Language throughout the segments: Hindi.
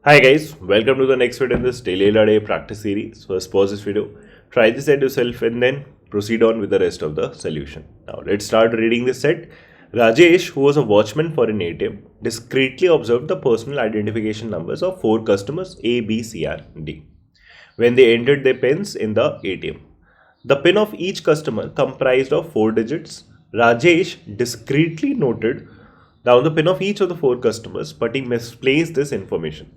Hi guys, welcome to the next video in this daily LRA practice series. First pause this video, try this set yourself and then proceed on with the rest of the solution. Now let's start reading this set. Rajesh, who was a watchman for an ATM, discreetly observed the personal identification numbers of 4 customers A, B, C, and D when they entered their pins in the ATM. The pin of each customer comprised of 4 digits. Rajesh discreetly noted down the pin of each of the 4 customers, but he misplaced this information.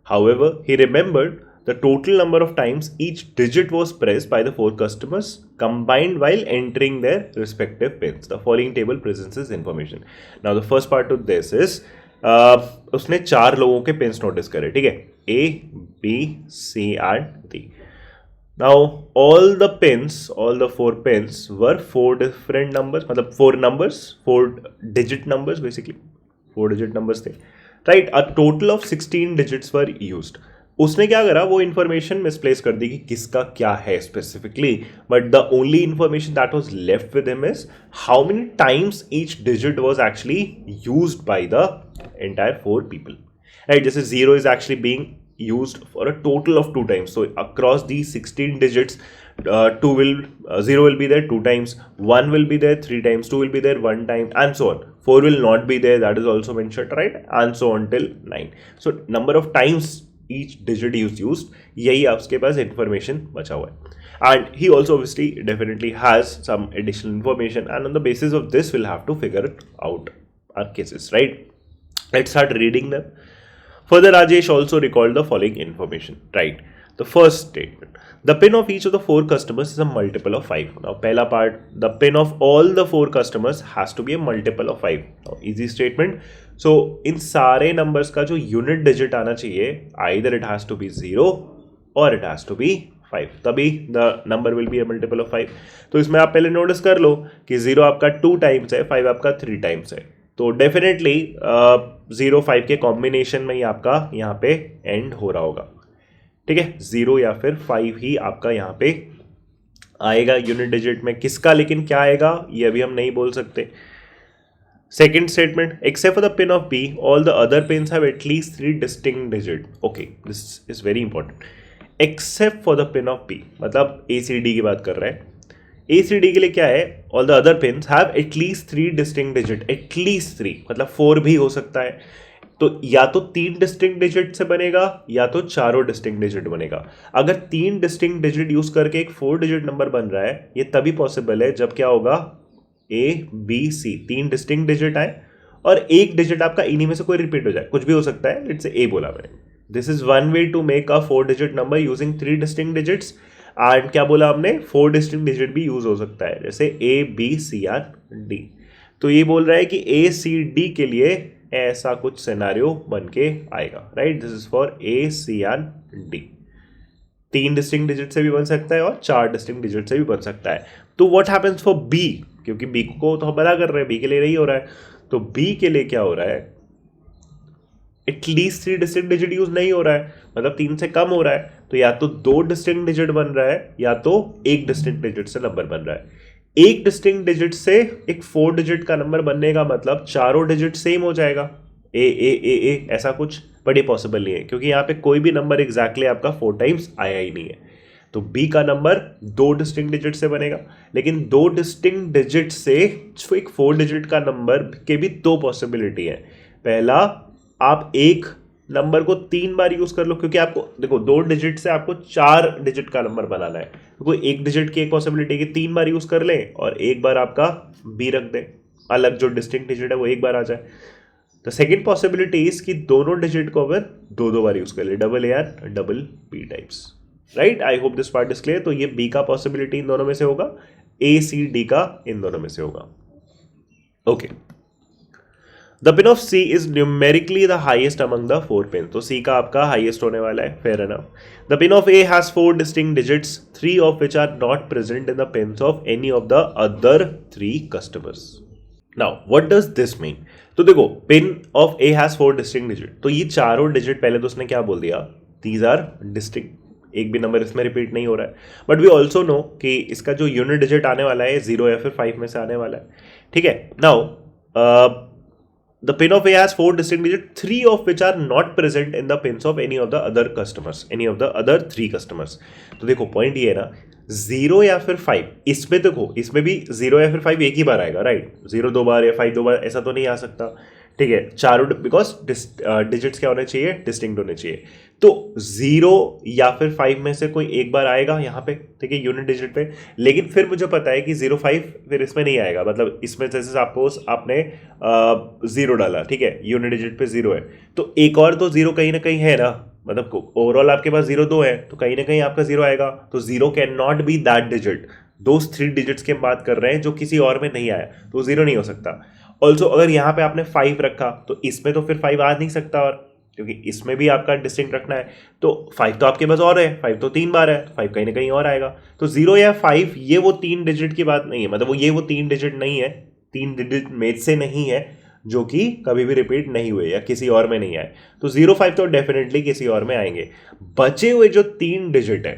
However, he remembered the total number of times each digit was pressed by the 4 customers combined while entering their respective pins. The following table presents this information. Now, the first part of this is उसने 4 लोगों के पिन्स नोटिस करे, ठीक है, A, B, C and D. Now, all the 4 pins were 4 different numbers, मतलब 4 numbers, 4 digit numbers basically, 4 digit numbers थे. Right, a total of 16 digits were used. उसने क्या करा, वो इन्फॉर्मेशन मिसप्लेस कर दी कि किसका क्या है specifically, but the only information that was left with him is how many times each digit was actually used by the entire 4 people. Right, जैसे 0 is actually being used for a total of 2 times. So across these 16 digits, 0 will be there 2 times, 1 will be there 3 times, 2 will be there 1 time, and so on. 4 will not be there, that is also mentioned, right? And so on till 9. So number of times each digit is used, यही आपके पास information बचा हुआ है. And he also obviously definitely has some additional information, and on the basis of this we'll have to figure out our cases, right? Let's start reading them. Further, Rajesh also recalled the following information, right? The first statement, the pin of each of the 4 customers is a multiple of 5. Now, pehla part, the pin of all the 4 customers has to be a multiple of 5. Now, easy statement. So, in सारे numbers का जो unit digit आना चाहिए, either it has to be 0 or it has to be 5. तभी the number will be a multiple of 5. तो इसमें आप पहले नोटिस कर लो कि 0 आपका 2 times है, 5 आपका 3 times है. तो डेफिनेटली 0-5 के कॉम्बिनेशन में ही आपका यहाँ पे एंड हो रहा होगा, ठीक है. 0 या फिर 5 ही आपका यहाँ पे आएगा यूनिट डिजिट में. किसका लेकिन क्या आएगा ये अभी हम नहीं बोल सकते. Second statement, except for the pin of B all the other pins have at least 3 distinct digit. Okay, this is very important. Except for the pin of B मतलब ACD की बात कर रहे हैं. ACD के लिए क्या है, all the other pins have at least 3 distinct digit. At least 3 मतलब 4 भी हो सकता है. तो या तो 3 डिस्टिंक्ट डिजिट से बनेगा या तो चारों डिस्टिंक्ट डिजिट बनेगा. अगर 3 डिस्टिंक्ट डिजिट यूज करके एक 4 डिजिट नंबर बन रहा है, ये तभी पॉसिबल है जब क्या होगा, A, B, C 3 distinct digit आए और एक डिजिट आपका इन्हीं में से कोई रिपीट हो जाए. कुछ भी हो सकता है, लेट्स से A बोला मैंने. This is one way to make a 4 digit number using 3 distinct digits. And क्या बोला हमने, 4 डिस्टिंक्ट डिजिट भी यूज हो सकता है, जैसे A, B, C और D. तो ये बोल रहा है कि A, C, D के लिए ऐसा कुछ सिनेरियो बन के आएगा, right. This is for A, C and D. 3 distinct digit से भी बन सकता है और 4 डिस्टिंक्ट डिजिट से भी बन सकता है. तो व्हाट हैपेंस फॉर B, क्योंकि B को तो हम बना कर रहे हैं, B के लिए नहीं हो रहा है. तो B के लिए क्या हो रहा है, एटलीस्ट 3 डिस्टिंक्ट डिजिट यूज नहीं हो रहा है, मतलब 3 से कम हो रहा है. तो या तो 2 डिस्टिंक्ट डिजिट बन रहा है या तो 1 डिस्टिंक्ट डिजिट से नंबर बन रहा है. 1 डिस्टिंक्ट डिजिट से एक 4 डिजिट का नंबर बनने का मतलब चारों डिजिट सेम हो जाएगा, ए ऐसा कुछ. बट ये पॉसिबल नहीं है क्योंकि यहाँ पे कोई भी नंबर एग्जैक्टली आपका 4 टाइम्स आया ही नहीं है. तो B का नंबर 2 डिस्टिंक्ट डिजिट से बनेगा, लेकिन 2 डिस्टिंक्ट डिजिट से एक 4 डिजिट का नंबर के भी 2 पॉसिबिलिटी है. पहला, आप एक नंबर को 3 बार यूज कर लो, क्योंकि आपको देखो 2 डिजिट से आपको 4 डिजिट का नंबर बनाना है. तो कोई एक डिजिट की एक पॉसिबिलिटी है कि 3 बार यूज कर लें और एक बार आपका B रख दें, अलग जो डिस्टिंक्ट डिजिट है वो एक बार आ जाए. द सेकेंड पॉसिबिलिटी इज कि दोनों डिजिट को अगर 2 बार यूज कर ले, डबल A और double B types, right. I hope this part is clear. तो ये B का पॉसिबिलिटी इन दोनों में से होगा, A, C, D का इन दोनों में से होगा. Okay. The pin of C is numerically the highest among the 4 pins. तो C का आपका highest होने वाला है, fair enough. The pin of A has 4 distinct digits, 3 of which are not present in the pins of any of the other 3 customers. Now, what does this mean? तो देखो, pin of A has 4 distinct digits. तो ये चारों डिजिट पहले तो उसने क्या बोल दिया, these are distinct. एक भी नंबर इसमें रिपीट नहीं हो रहा है. बट वी ऑल्सो नो कि इसका जो यूनिट डिजिट आने वाला है 0 या फिर 5 में से आने वाला है, ठीक है. Now the pin of A has 4 distinct digits, 3 of which are not present in the pins of any of the other customers, any of the other 3 customers. तो देखो पॉइंट ये है ना, 0 या फिर 5, इसमें देखो इसमें भी 0 या फिर 5 एक ही बार आएगा, राइट. 0 2 बार या 5 2 बार ऐसा तो नहीं आ सकता, ठीक है. चारों बिकॉज डिजिट्स क्या होने चाहिए, डिस्टिंक्ट होने चाहिए. तो 0 या फिर 5 में से कोई एक बार आएगा यहाँ पे, ठीक है, यूनिट डिजिट पे. लेकिन फिर मुझे पता है कि 0 5 फिर इसमें नहीं आएगा, मतलब इसमें जैसे सपोज आपने 0 डाला, ठीक है, यूनिट डिजिट पे 0 है, तो एक और तो 0 कहीं ना कहीं है ना, मतलब ओवरऑल आपके पास 0 2 है, तो कहीं ना कहीं आपका 0 आएगा. तो 0 can not be that digit. Those 3 digits की हम बात कर रहे हैं जो किसी और में नहीं आया, तो 0 नहीं हो सकता. ऑल्सो अगर यहाँ पे आपने 5 रखा तो इसमें तो फिर 5 आ नहीं सकता, और क्योंकि इसमें भी आपका डिस्टिंक्ट रखना है, तो 5 तो आपके पास और है, 5 तो 3 बार है, तो 5 कहीं ना कहीं और आएगा. तो 0 या 5 ये वो 3 डिजिट की बात नहीं है, मतलब वो 3 डिजिट नहीं है, 3 डिजिट में से नहीं है जो कि कभी भी रिपीट नहीं हुए या किसी और में नहीं आए. तो 0 5 तो डेफिनेटली किसी और में आएंगे. बचे हुए जो 3 डिजिट है,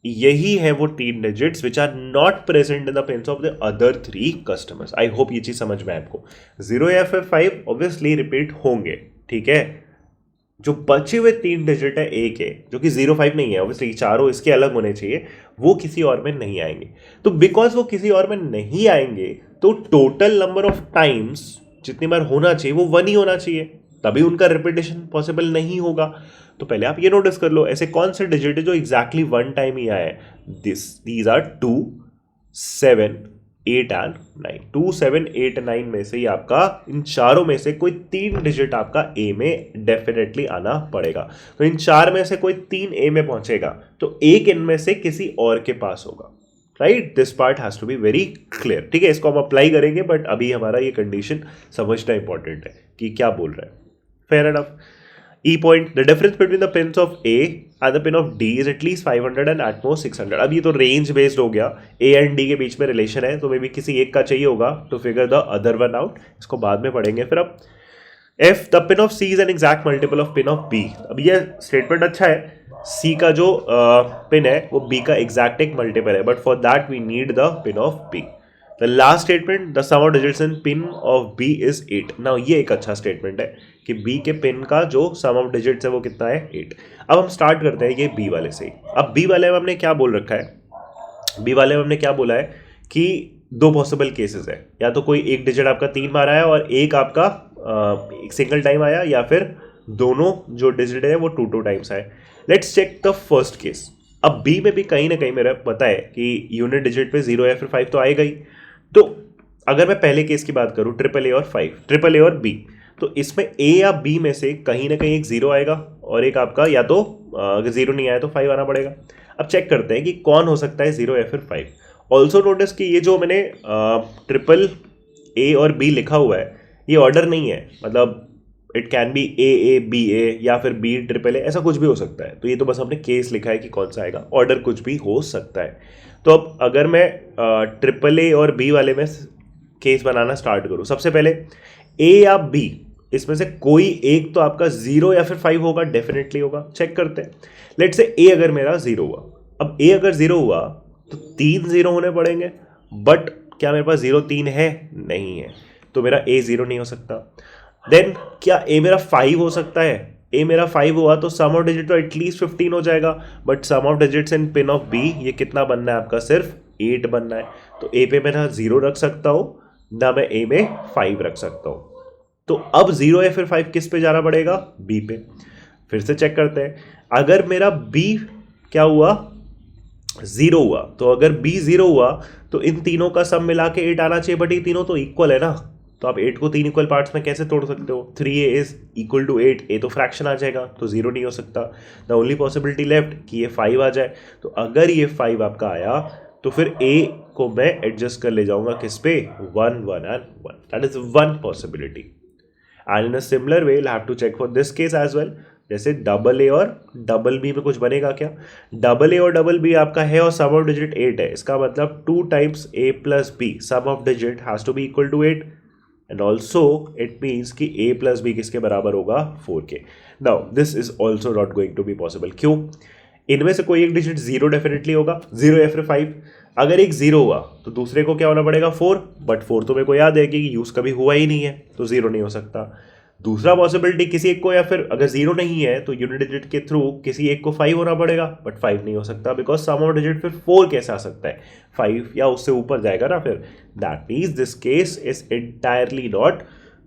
यही है वो 3 digits which are not present in the pins of the other 3 customers. I hope ये चीज समझ में आए आपको. 0 या फिर 5 ऑब्वियसली रिपीट होंगे, ठीक है. जो बचे हुए 3 डिजिट है ए के, जो कि 0 5 नहीं है, ऑब्वियसली चारों इसके अलग होने चाहिए, वो किसी और में नहीं आएंगे. तो बिकॉज वो किसी और में नहीं आएंगे, तो टोटल नंबर ऑफ टाइम्स जितनी बार होना चाहिए वो 1 ही होना चाहिए, तभी उनका रिपीटेशन पॉसिबल नहीं होगा. तो पहले आप ये नोटिस कर लो, ऐसे कौन से डिजिट है जो एग्जैक्टली 1 टाइम ही आए. These are 2 7 8 and 9. 2 7 8 9 में से ही आपका, इन चारों में से कोई 3 डिजिट आपका ए में डेफिनेटली आना पड़ेगा. तो इन 4 में से कोई 3 ए में पहुंचेगा, तो एक इनमें से किसी और के पास होगा, right. This part has to be very clear, ठीक है. इसको हम अप्लाई करेंगे, बट अभी हमारा ये कंडीशन समझना इंपॉर्टेंट है कि क्या बोल रहा है. Fair enough. E point, the difference between the pins of A and the pin of D is at least 500 and at most 600. अब ये तो रेंज बेस्ड हो गया, A एंड D के बीच में रिलेशन है, तो मे बी किसी एक का चाहिए होगा to figure the other one out. इसको बाद में पढ़ेंगे. फिर अब F, the pin of C is an exact multiple of pin of B. अब ये स्टेटमेंट अच्छा है, C का जो पिन है वो B का एग्जैक्ट एक मल्टीपल है, but for that we need the pin of B. The last statement, the sum of digits in pin of B is 8. Now ये एक अच्छा स्टेटमेंट है कि B के पिन का जो सम ऑफ डिजिट्स है वो कितना है, 8. अब हम स्टार्ट करते हैं ये B वाले से. अब B वाले में हमने क्या बोल रखा है, B वाले में हमने क्या बोला है कि 2 पॉसिबल केसेस है, या तो कोई एक डिजिट आपका 3 बार आया और एक आपका एक सिंगल टाइम आया, या फिर दोनों जो डिजिट है वो 2 टाइम्स आए. Let's check the first case. अब B में भी कहीं ना कहीं मेरा पता है कि यूनिट डिजिट पे 0 या फिर 5 तो आएगा ही. तो अगर मैं पहले केस की बात करूं, ट्रिपल ए और 5, ट्रिपल ए और B, तो इसमें A या B में से कहीं ना कहीं एक 0 आएगा और एक आपका, या तो अगर 0 नहीं आया तो 5 आना पड़ेगा. अब चेक करते हैं कि कौन हो सकता है 0 या फिर 5. ऑल्सो नोटिस कि ये जो मैंने ट्रिपल ए और B लिखा हुआ है, ये ऑर्डर नहीं है, मतलब it can be A B A या फिर B ट्रिपल ए, ऐसा कुछ भी हो सकता है. तो ये तो बस हमने केस लिखा है कि कौन सा आएगा, ऑर्डर कुछ भी हो सकता है. तो अब अगर मैं ट्रिपल ए और B वाले में केस बनाना स्टार्ट करूँ, सबसे पहले A या B इसमें से कोई एक तो आपका 0 या फिर 5 होगा, डेफिनेटली होगा. चेक करते हैं. लेट्स से A अगर मेरा 0 हुआ, अब A अगर 0 हुआ तो 3 0 होने पड़ेंगे, बट क्या मेरे पास 0 3 है, नहीं है, तो मेरा A 0 नहीं हो सकता. देन क्या A मेरा 5 हो सकता है, A मेरा 5 हुआ तो सम ऑफ डिजिट तो एटलीस्ट 15 हो जाएगा, but sum of digits in pin of B ये कितना बनना है आपका, सिर्फ 8 बनना है. तो A पे मैं ना 0 रख सकता हूँ, ना मैं A में 5 रख सकता हूँ. तो अब 0 या फिर 5 किस पे जाना पड़ेगा, B पे. फिर से चेक करते हैं. अगर मेरा B क्या हुआ, 0 हुआ, तो अगर B 0 हुआ तो इन तीनों का सम मिला के 8 आना चाहिए, बट ये तीनों तो इक्वल है ना, तो आप 8 को 3 इक्वल पार्ट्स में कैसे तोड़ सकते हो. 3A is equal to 8, A तो फ्रैक्शन आ जाएगा, तो 0 नहीं हो सकता. द ओनली पॉसिबिलिटी लेफ्ट कि ये 5 आ जाए. तो अगर ये 5 आपका आया तो फिर A को मैं एडजस्ट कर ले जाऊंगा किस पे, 1 1 and 1. That is one possibility. And in a similar way have to check for this case as well. जैसे डबल ए और डबल बी में कुछ बनेगा क्या, डबल ए और डबल बी आपका है और सम ऑफ डिजिट 8 है, इसका मतलब 2 times A plus B sum of digit has to be equal to 8, and also it means कि A प्लस B किसके बराबर होगा, 4 के. Now this is also not going to be possible. क्यों, इनमें से कोई एक डिजिट 0 डेफिनेटली होगा, 0 या फिर 5. अगर एक 0 हुआ तो दूसरे को क्या होना पड़ेगा 4, बट 4 तो मेरे को याद है कि यूज़ कभी हुआ ही नहीं है, तो 0 नहीं हो सकता। दूसरा पॉसिबिलिटी किसी एक को, या फिर अगर 0 नहीं है तो यूनिट डिजिट के थ्रू किसी एक को 5 होना पड़ेगा, बट 5 नहीं हो सकता बिकॉज सम ऑफ डिजिट फिर 4 कैसे आ सकता है, 5 या उससे ऊपर जाएगा ना फिर। That means this case is entirely not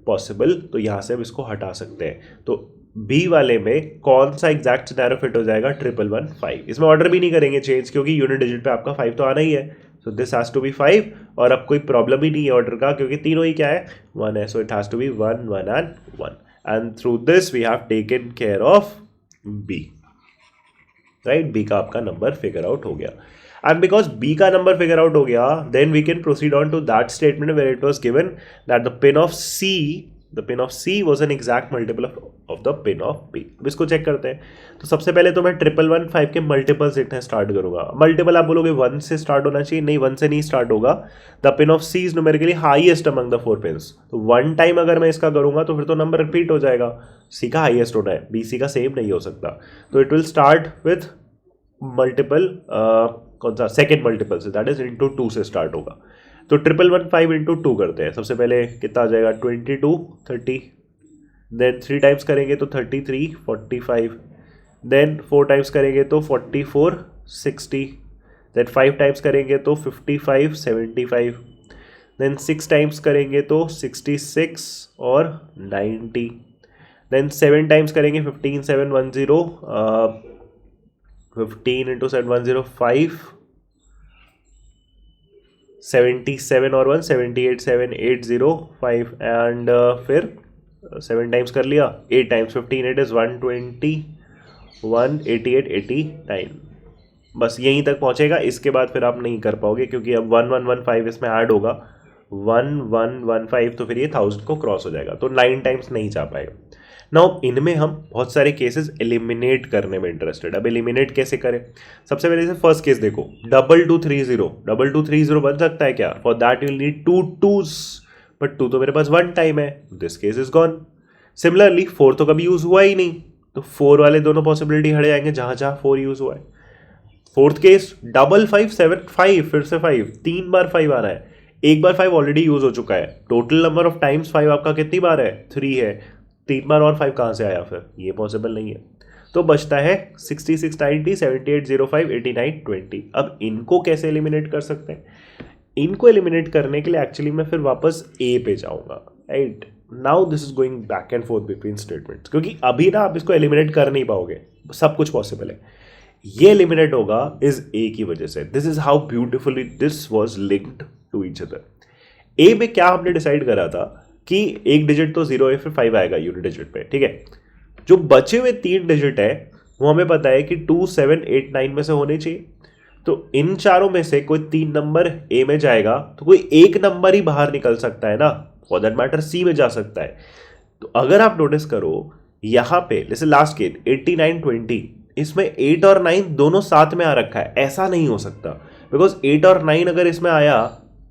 possible, तो यहाँ से हम इसको हटा सकते हैं। तो बी वाले में कौन सा एग्जैक्ट सिनेरियो फिट हो जाएगा, 1115। इसमें ऑर्डर भी नहीं करेंगे चेंज, क्योंकि यूनिट डिजिट पे आपका 5 तो आना ही है, so this has to be 5। और अब कोई प्रॉब्लम ही नहीं है ऑर्डर का, क्योंकि तीनों ही क्या है 1 है, so it has to be 1 1 and 1, and through this we have taken care of B, right. B का आपका नंबर फिगर आउट हो गया, and because b का नंबर फिगर आउट हो गया, then we can proceed on to that statement where it was given that the pin of c was an exact multiple of the pin of b। अब इसको चेक करते हैं। तो सबसे पहले तो मैं 1115 के मल्टीपल्स देखना स्टार्ट करूंगा। मल्टीपल आप बोलोगे 1 से स्टार्ट होना चाहिए, नहीं 1 से नहीं स्टार्ट होगा। The pin of c is numerically highest among the 4 pins, तो 1 टाइम अगर मैं इसका करूंगा तो फिर तो नंबर रिपीट हो जाएगा, c का हाईएस्ट होना है, bc का सेम नहीं हो सकता। तो it will start with multiple, कौन सा सेकेंड मल्टीपल से, दैट इज इंटू 2 से स्टार्ट होगा। तो 1115 इंटू 2 करते हैं। सबसे पहले कितना आ जाएगा 22 30, देन 3 टाइम्स करेंगे तो 33 45, देन 4 टाइम्स करेंगे तो 44 60, देन 5 टाइम्स करेंगे तो 55 75, देन 6 टाइम्स करेंगे तो 66 और 90, देन 7 टाइम्स करेंगे 15 7 10, 15 इंटू 7105, 77 और 1 78 7 805, एंड फिर 7 टाइम्स कर लिया, 8 टाइम्स 15 इट इज 120 188 89, बस यहीं तक पहुंचेगा। इसके बाद फिर आप नहीं कर पाओगे, क्योंकि अब 1115 इसमें ऐड होगा, 1115, तो फिर ये 1000 को क्रॉस हो जाएगा, तो 9 टाइम्स नहीं जा पाएगा। नाउ इनमें हम बहुत सारे केसेस एलिमिनेट करने में इंटरेस्टेड। अब एलिमिनेट कैसे करें, सबसे पहले से फर्स्ट केस देखो, 2230 बन सकता है क्या, for that you need 2 2s, but 2 तो मेरे पास 1 टाइम है, this case is gone. Similarly 4 तो कभी यूज हुआ ही नहीं, तो 4 वाले दोनों पॉसिबिलिटी हट जाएंगे जहां जहां 4 यूज हुआ है। फोर्थ केस 5575, फिर से 5, 3 बार 5 आ रहा है, एक बार 5 ऑलरेडी यूज हो चुका है, टोटल नंबर ऑफ टाइम्स 5 आपका कितनी बार है 3 है, 3 बार और 5 कहाँ से आया, फिर ये पॉसिबल नहीं है। तो बचता है 66 90 78 05 89 20। अब इनको कैसे एलिमिनेट कर सकते हैं, इनको एलिमिनेट करने के लिए एक्चुअली मैं फिर वापस ए पे जाऊंगा, right. Now this is going back and fourth between statements, क्योंकि अभी ना आप इसको एलिमिनेट कर नहीं पाओगे, सब कुछ पॉसिबल है। ये एलिमिनेट होगा इज ए की वजह से। This is how beautifully this was linked to each other. A में क्या हमने डिसाइड करा था कि एक डिजिट तो 0 है, फिर 5 आएगा यूनिट डिजिट पे, ठीक है। जो बचे हुए 3 डिजिट है वो हमें पता है कि 2 7 8 9 में से होने चाहिए। तो इन चारों में से कोई 3 नंबर ए में जाएगा, तो कोई एक नंबर ही बाहर निकल सकता है ना, फॉर दैट मैटर सी में जा सकता है। तो अगर आप नोटिस करो यहाँ पे जैसे लास्ट केस 89 20, इसमें 8 और 9 दोनों साथ में आ रखा है, ऐसा नहीं हो सकता, बिकॉज 8 और 9 अगर इसमें आया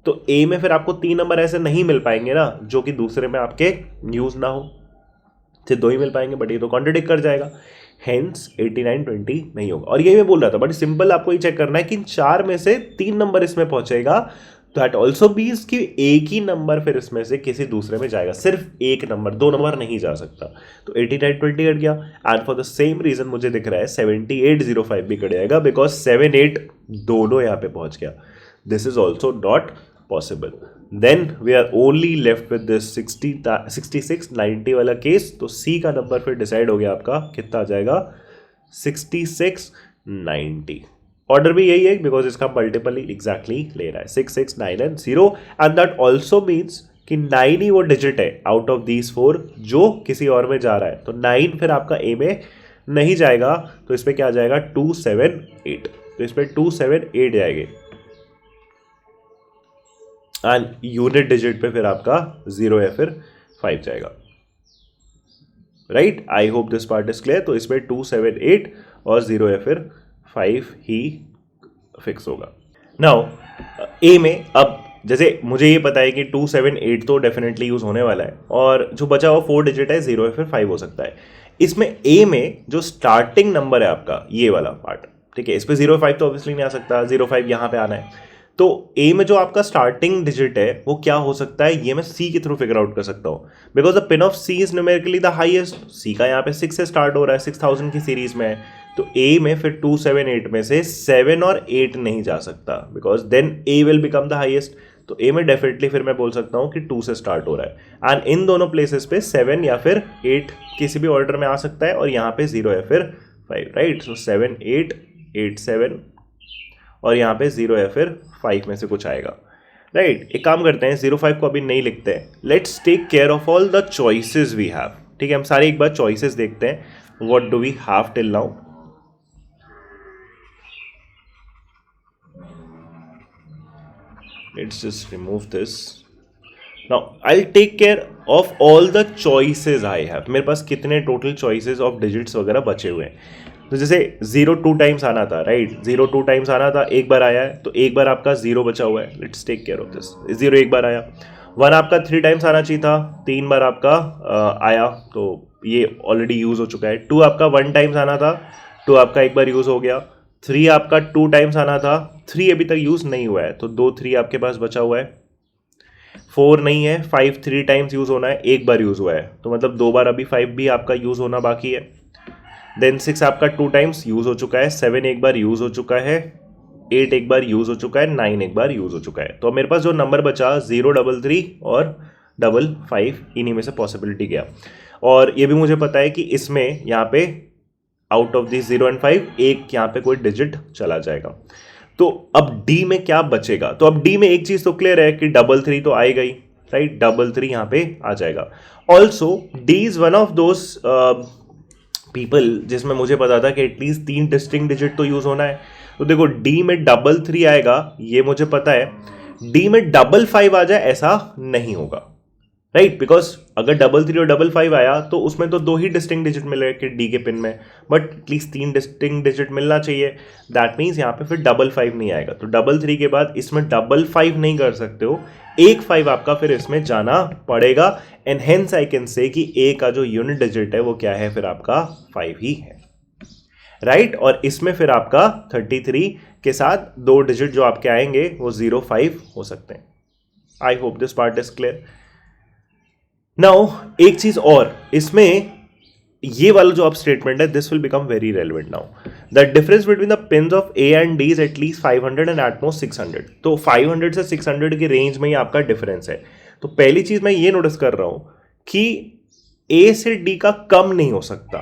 तो ए में फिर आपको 3 नंबर ऐसे नहीं मिल पाएंगे ना जो कि दूसरे में आपके यूज ना हो, सिर्फ 2 ही मिल पाएंगे, बट ये तो कॉन्ट्रडिक्ट कर जाएगा, हेंस 89 20 नहीं होगा। और यही मैं बोल रहा था, बट सिंपल आपको ये चेक करना है कि इन 4 में से 3 नंबर इसमें पहुंचेगा, दैट ऑल्सो मीन्स कि एक ही नंबर फिर इसमें से किसी दूसरे में जाएगा, सिर्फ एक नंबर, 2 नंबर नहीं जा सकता। तो 89 20 कट गया, and for the same reason मुझे दिख रहा है 78 05 भी कट जाएगा, बिकॉज 7 8 दोनों यहाँ पे पहुंच गया। This is also not possible. Then we are only left with this 66 90 वाला केस। तो सी का नंबर फिर डिसाइड हो गया आपका, कितना आ जाएगा 66 90। ऑर्डर भी यही है बिकॉज इसका मल्टीपल ही एग्जैक्टली ले रहा है 6 6 9 and 0, and that also means कि 9 ही वो डिजिट है आउट ऑफ दीज 4 जो किसी और में जा रहा है। तो 9 फिर आपका ए में नहीं जाएगा, तो इसमें क्या आ जाएगा 2 7 8, तो इसमें 2 7 8 जाएंगे, एंड यूनिट डिजिट पे फिर आपका 0 या फिर 5 जाएगा, right. I hope this part is clear. तो इसमें 2 7 8 और 0 या फिर 5 ही फिक्स होगा। नाउ ए में अब जैसे मुझे ये पता है कि 2 7 8 तो डेफिनेटली यूज होने वाला है, और जो बचा हुआ 4 डिजिट है 0 या फिर 5 हो सकता है। इसमें ए में जो स्टार्टिंग नंबर है आपका ये वाला पार्ट, ठीक है, इस पे 0 5 तो ऑब्वियसली नहीं आ सकता, 0 5 यहाँ पे आना है। तो ए में जो आपका स्टार्टिंग डिजिट है वो क्या हो सकता है, ये मैं सी के थ्रू फिगर आउट कर सकता हूँ, because the pin of C is numerically the highest. C का यहाँ पे 6 से स्टार्ट हो रहा है, 6000 की सीरीज में है, तो ए में फिर 2 7 8 में से 7 और 8 नहीं जा सकता, because then A will become the highest. तो ए में डेफिनेटली फिर मैं बोल सकता हूँ कि 2 से स्टार्ट हो रहा है, एंड इन दोनों प्लेसेस पे 7 या फिर 8 किसी भी ऑर्डर में आ सकता है, और यहाँ पे 0 है फिर 5, राइट। सो 7 8 8 7, और यहाँ पे 0 है फिर 5 में से कुछ आएगा, राइट। एक काम करते हैं, 0 5 को अभी नहीं लिखते हैं, let's take care of all the choices we have. ठीक है, हम सारे एक बार चॉइसेस देखते हैं, what do we have till now. Let's just remove this. Now I'll take care of all the choices I have. मेरे पास कितने टोटल choices of digits वगैरह बचे हुए हैं। तो जैसे 0 2 टाइम्स आना था, राइट, 0 2 टाइम्स आना था, एक बार आया है, तो एक बार आपका 0 बचा हुआ है। Let's take care of this. 0 एक बार आया। 1 आपका 3 टाइम्स आना चाहिए था, 3 बार आपका आया, तो ये ऑलरेडी यूज हो चुका है। 2 आपका 1 टाइम्स आना था, 2 आपका एक बार यूज हो गया। 3 आपका 2 टाइम्स आना था, 3 अभी तक यूज नहीं हुआ है, तो 2 3 आपके पास बचा हुआ है। 4 नहीं है, 5 3 टाइम्स यूज होना है, एक बार यूज हुआ है, तो मतलब 2 बार अभी 5 भी आपका यूज होना बाकी है। देन 6 आपका 2 टाइम्स यूज हो चुका है, 7 एक बार यूज हो चुका है, 8 एक बार यूज हो चुका है, 9 एक बार यूज हो चुका है। तो मेरे पास जो नंबर बचा 0 3 3 और 5 इन्हीं में से पॉसिबिलिटी गया। और ये भी मुझे पता है कि इसमें यहाँ पे आउट ऑफ दिस 0 एंड 5 एक यहाँ पे कोई डिजिट चला जाएगा। तो अब डी में क्या बचेगा, तो अब डी में एक चीज तो क्लियर है कि 3 3 तो आएगा ही, राइट, 3 3 यहाँ पे आ जाएगा। Also D is one of those people जिसमें मुझे पता था कि एटलीस्ट 3 डिस्टिंक्ट डिजिट तो यूज होना है। तो देखो डी में 3 3 आएगा, ये मुझे पता है। डी में 5 5 आ जाए ऐसा नहीं होगा, राइट, बिकॉज अगर 3 3 और 5 आया तो उसमें तो 2 ही डिस्टिंक्ट डिजिट मिले कि डी के पिन में, बट एटलीस्ट 3 डिस्टिंक्ट डिजिट मिलना चाहिए। दैट मीन्स यहाँ पे फिर 5 5 नहीं आएगा, तो 3 3 के बाद इसमें 5 5 नहीं कर सकते हो, एक 5 आपका फिर इसमें जाना पड़ेगा। And hence I can say कि ए का जो यूनिट डिजिट है वो क्या है, फिर आपका 5 ही है, राइट। और इसमें फिर आपका 33 के साथ 2 डिजिट जो आपके आएंगे वो 0 5 हो सकते हैं। I hope this part is clear. Now एक चीज और, इसमें ये वाला जो अब स्टेटमेंट है, this will become very relevant now. The difference between the pins of A and D is at least 500 and at most 600। तो 500 से 600 की रेंज में ही आपका डिफरेंस है। तो पहली चीज मैं ये नोटिस कर रहा हूं कि ए से डी का कम नहीं हो सकता,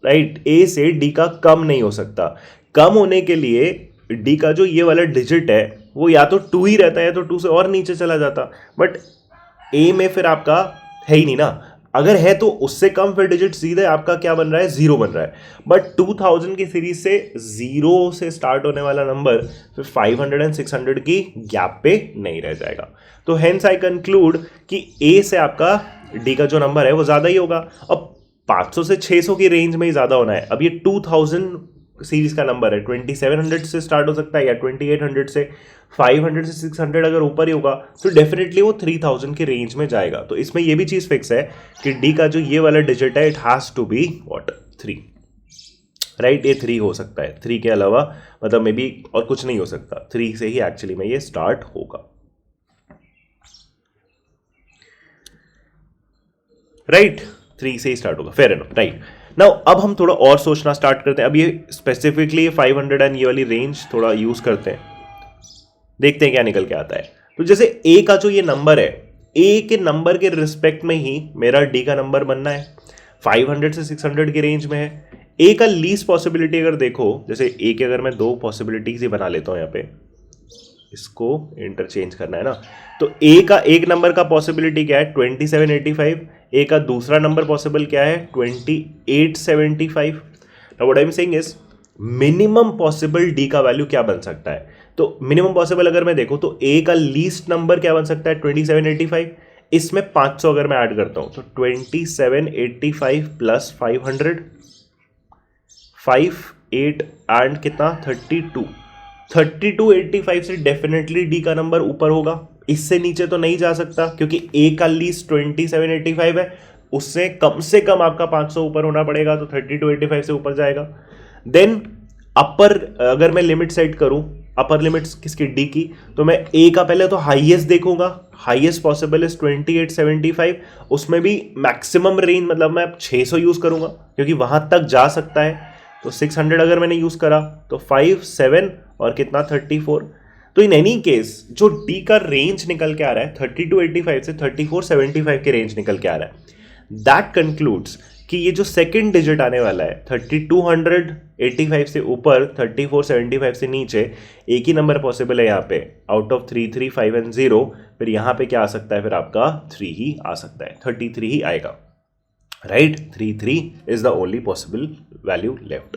राइट, ए से डी का कम नहीं हो सकता। कम होने के लिए डी का जो ये वाला डिजिट है वो या तो 2 ही रहता है, तो 2 से और नीचे चला जाता, बट ए में फिर आपका है ही नहीं ना। अगर है तो उससे कम फिर डिजिट सीधे आपका क्या बन रहा है, 0 बन रहा है। बट 2000 की सीरीज से 0 से स्टार्ट होने वाला नंबर फिर 500 एंड 600 की गैप पे नहीं रह जाएगा। तो हेंस आई कंक्लूड कि ए से आपका डी का जो नंबर है वो ज्यादा ही होगा। अब 500 से 600 की रेंज में ही ज्यादा होना है। अब ये 2000 सीरीज का नंबर है, 2700 से स्टार्ट हो सकता है या 2800 से, 500 से 600 अगर ऊपर ही होगा तो डेफिनेटली वो 3000 की रेंज में जाएगा। तो इसमें ये भी चीज फिक्स है कि डी का जो ये वाला डिजिट है, it has to be what, 3, right. ये 3 हो सकता है, 3 के अलावा मतलब मे बी और कुछ नहीं हो सकता, 3 से ही एक्चुअली में ये स्टार्ट होगा, राइट, 3 से ही स्टार्ट होगा, फेयर एनफ, राइट। नाउ अब हम थोड़ा और सोचना स्टार्ट करते हैं। अब ये स्पेसिफिकली 500 एंड ये वाली रेंज थोड़ा यूज करते हैं, देखते हैं क्या निकल के आता है। तो जैसे ए का जो ये नंबर है, ए के नंबर के रिस्पेक्ट में ही मेरा डी का नंबर बनना है, 500 से 600 की रेंज में है। ए का लीस्ट पॉसिबिलिटी अगर देखो, जैसे ए के अगर मैं 2 पॉसिबिलिटीज ही बना लेता हूं, यहाँ पे इसको इंटरचेंज करना है ना, तो ए का एक नंबर का पॉसिबिलिटी क्या है, 2785। ए का दूसरा नंबर पॉसिबल क्या है, 2875। Now what I am saying is minimum possible D का वैल्यू क्या बन सकता है। तो मिनिमम पॉसिबल अगर मैं देखूं तो ए का लीस्ट नंबर क्या बन सकता है, 2785। इसमें 500 अगर मैं ऐड करता हूं तो 2785 प्लस 500, 5 8 एंड कितना 32, 3285 से डेफिनेटली डी का नंबर ऊपर होगा। इससे नीचे तो नहीं जा सकता क्योंकि ए का लीस्ट 2785 है, उससे कम आपका 500 ऊपर होना पड़ेगा, तो 3285 से ऊपर जाएगा। देन अपर अगर मैं लिमिट सेट करूं अपर लिमिट्स किसकी, डी की, तो मैं ए का पहले तो हाईएस्ट देखूंगा, हाईएस्ट पॉसिबल इज 2875, उसमें भी मैक्सिमम रेंज मतलब मैं 600 यूज करूंगा क्योंकि वहां तक जा सकता है, तो 600 अगर मैंने यूज करा तो 5 7 और कितना 34। तो इन एनी केस जो डी का रेंज निकल के आ रहा है 3285 से 3475 के रेंज निकल के आ रहा है, दैट कंक्लूड्स कि ये जो सेकंड डिजिट आने वाला है 3285 से ऊपर 3475 से नीचे एक ही नंबर पॉसिबल है यहाँ पे, आउट ऑफ 3 3 5 एंड 0, फिर यहाँ पे क्या आ सकता है, फिर आपका 3 ही आ सकता है, 33 ही आएगा, right. 33 is the only possible value left.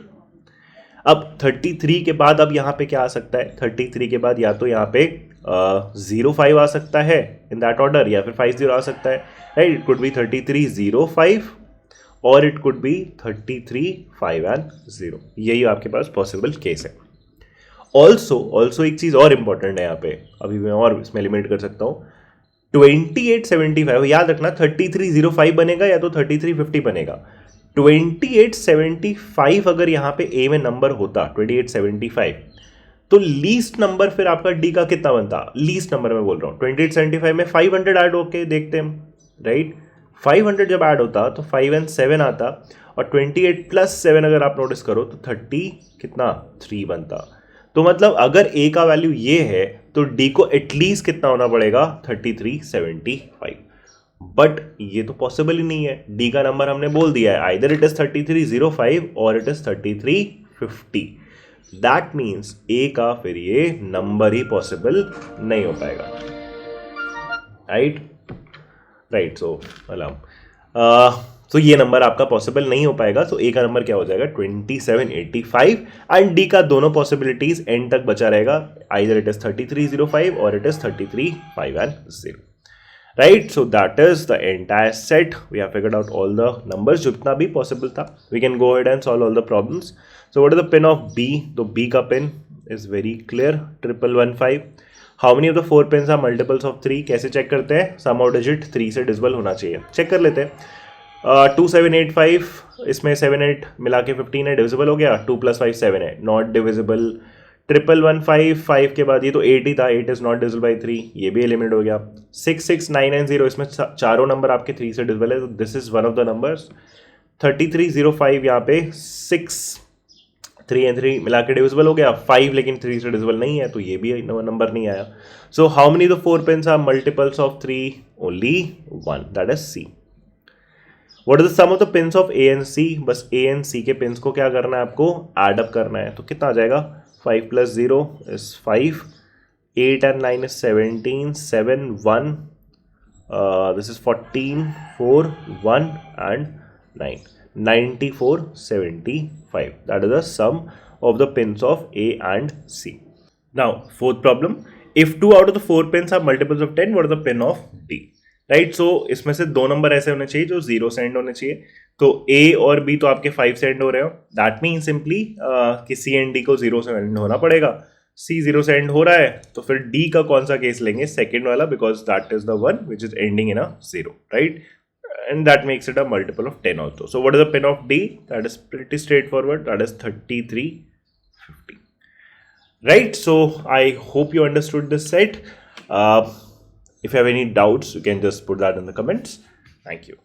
अब 33 के बाद अब यहाँ पे क्या आ सकता है, 33 के बाद या तो यहाँ पे 05 आ सकता है इन दैट ऑर्डर, या फिर 50 आ सकता है, राइट। इट कुड बी 3305 और इट कुड बी 33 5 एंड 0, यही आपके पास पॉसिबल केस है। ऑल्सो एक चीज और इंपॉर्टेंट है यहाँ पे, अभी मैं और इसमें एलिमिनेट कर सकता हूँ, 2875 याद रखना, 3305 बनेगा या तो 3350 बनेगा। 2875 अगर यहाँ पे ए में नंबर होता 2875, तो लीस्ट नंबर फिर आपका डी का कितना बनता, लीस्ट नंबर में बोल रहा हूँ 2875 में 500 ऐड होके देखते हैं, राइट। 500 जब ऐड होता तो 5 and 7 आता, और 28 + 7 अगर आप नोटिस करो तो 30 कितना 3 बनता। तो मतलब अगर ए का वैल्यू ये है तो डी को एटलीस्ट कितना होना पड़ेगा 3375, बट ये तो पॉसिबल ही नहीं है, डी का नंबर हमने बोल दिया है आइदर इट इज 3305 और इट इज 3350, दैट मीन्स ए का फिर ये नंबर ही पॉसिबल नहीं हो पाएगा, राइट। सो मतलब तो ये नंबर आपका पॉसिबल नहीं हो पाएगा, तो ए का नंबर क्या हो जाएगा 2785 एंड डी का दोनों पॉसिबिलिटीज एंड तक बचा रहेगा, आइदर इट इज 3305 और it is 33 5 and 0, right. So that is the entire set, we have figured out all the numbers जितना भी पॉसिबल था, we can go ahead and solve all the problems. So what is the pin of B, तो बी का pin is very clear 1115। How many of the 4 pins are multiples of 3, कैसे चेक करते हैं, सम ऑफ डिजिट 3 से डिविजिबल होना चाहिए, चेक कर लेते हैं। 2785, इसमें 7 8 मिला के 15 है, डिविजिबल हो गया, 2 + 5 7 है, नॉट डिविजिबल। 1115 5 के बाद ये तो 8 ही था, 8 इज नॉट डिविजिबल बाई 3, ये भी एलिमिनेट हो गया। 6 6 9 and 0, इसमें चारों नंबर आपके 3 से डिविजिबल है, तो this is one of the numbers. 3305 यहाँ पे 6 3 and 3 मिला के डिविजिबल हो गया, 5 लेकिन 3 से डिविजिबल नहीं है, तो ये भी नंबर नहीं आया। So how many the 4 pins are multiples of 3, only 1, that is C. What is the sum of the pins of A and C, बस ए एंड सी के पिन्स को क्या करना है, आपको एड अप करना है, तो कितना आ जाएगा, 5 + 0 is 5, 8 and 9 is 17, 7 1, this is 14 4 1 and 9, 94 75, that is the sum of the pins of A and C. Now fourth problem, if 2 out of the 4 pins are multiples of 10, what is the pin of D, right. So इसमें से 2 नंबर ऐसे होने चाहिए जो 0 से एंड होने चाहिए, तो A और B तो आपके 5 से एंड हो रहे हो, दैट मीन सिंपली कि C एंड D को 0 से एंड होना पड़ेगा, C 0 से एंड हो रहा है तो फिर D का कौन सा केस लेंगे, सेकेंड वाला, because that is the one which is ending in a 0, right, and that makes it a multiple of 10 also. So what is the pin of D? That is pretty straightforward, that is 3350, right? So I hope you understood this set. If you have any doubts, you can just put that in the comments. Thank you.